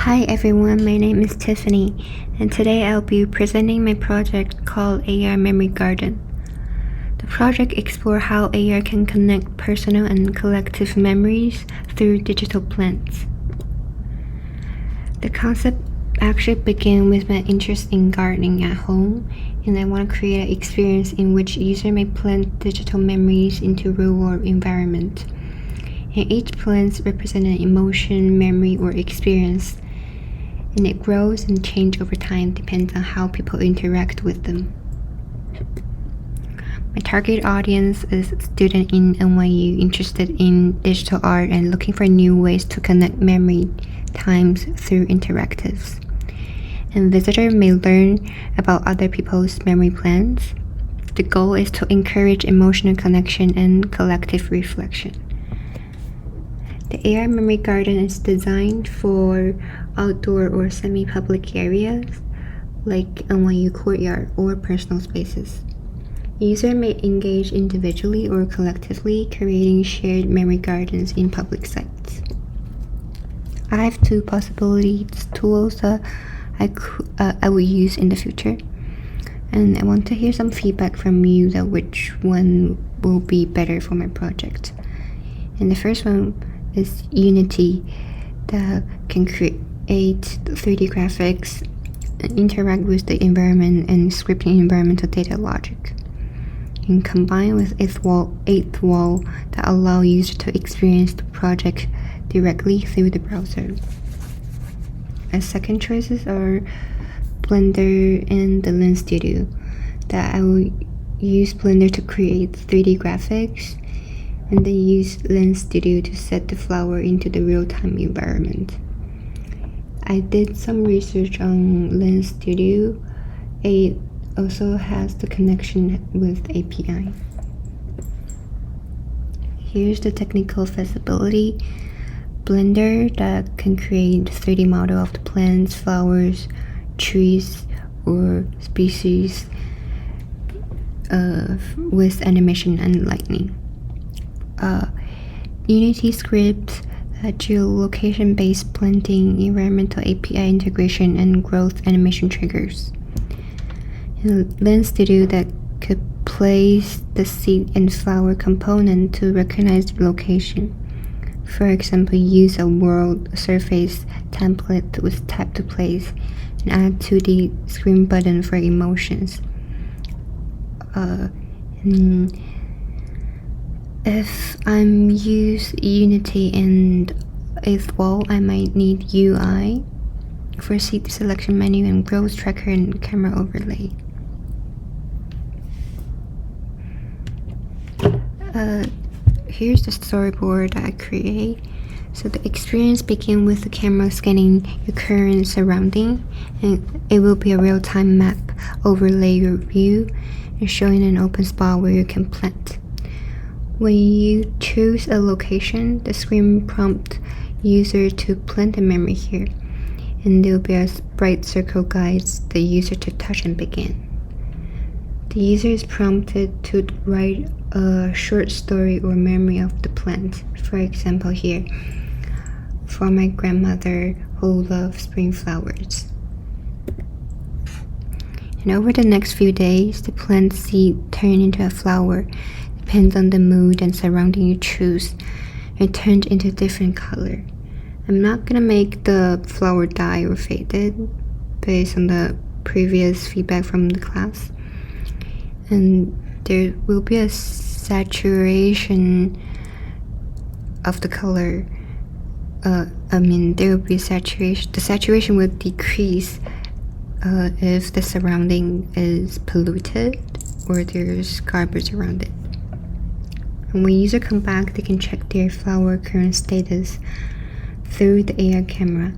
Hi everyone, my name is Tiffany, and today I'll be presenting my project called AR Memory Garden. The project explores how AR can connect personal and collective memories through digital plants. The concept actually began with my interest in gardening at home, and I want to create an experience in which user may plant digital memories into real-world environment. And each plant represents an emotion, memory, or experience, and it grows and changes over time depends on how people interact with them. My target audience is students in NYU interested in digital art and looking for new ways to connect memory times through interactives. And visitors may learn about other people's memory plans. The goal is to encourage emotional connection and collective reflection. The AR Memory Garden is designed for outdoor or semi-public areas like NYU courtyard or personal spaces. Users may engage individually or collectively, creating shared memory gardens in public sites. I have two tools that I will use in the future, and I want to hear some feedback from you that which one will be better for my project. And the first one is Unity, that can create 3D graphics and interact with the environment and scripting environmental data logic, and combined with eighth wall that allow users to experience the project directly through the browser. As second choices are Blender and the Lens Studio, that I will use Blender to create 3D graphics and then use Lens Studio to set the flower into the real-time environment. I did some research on Lens Studio. It also has the connection with API. Here's the technical feasibility. Blender that can create 3D model of the plants, flowers, trees, or species with animation and lighting. Unity script, geolocation-based blending, environmental API integration, and growth animation triggers. And Lens Studio that could place the seed and flower component to recognize the location. For example, use a world surface template with tap to place and add 2D screen button for emotions. If I'm use Unity and eighth wall, I might need UI for seed selection menu and growth tracker and camera overlay. Here's the storyboard that I create. So the experience begins with the camera scanning your current surrounding, and it will be a real-time map overlay your view and showing an open spot where you can plant. When you choose a location, the screen prompts user to plant a memory here, and there will be a bright circle guides the user to touch and begin. The user is prompted to write a short story or memory of the plant. For example here, for my grandmother who loves spring flowers. And over the next few days, the plant seed turn into a flower. Depends on the mood and surrounding you choose. It turns into a different color. I'm not gonna make the flower die or faded based on the previous feedback from the class. And there will be a saturation of the color. There will be saturation. The saturation will decrease if the surrounding is polluted or there's garbage around it. And when user come back, they can check their flower current status through the AR camera.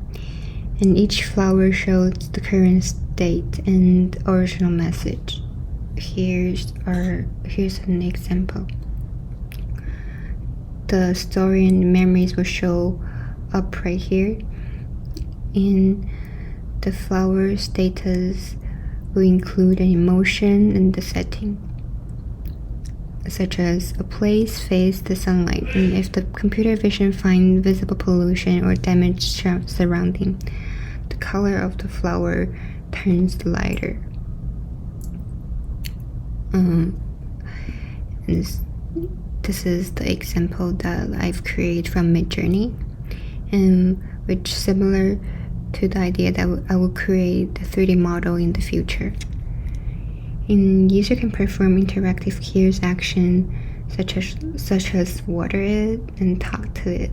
And each flower shows the current state and original message. Here's an example. The story and memories will show up right here. In the flower status will include an emotion and the setting, such as a place face the sunlight, and if the computer vision finds visible pollution or damaged surrounding, color of the flower turns lighter. And this is the example that I've created from Midjourney, and which similar to the idea that I will create the 3D model in the future. And user can perform interactive cues action such as water it and talk to it.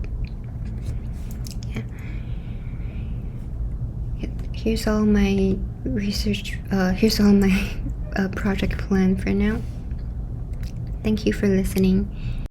Here's all my research. Here's all my project plan for now. Thank you for listening.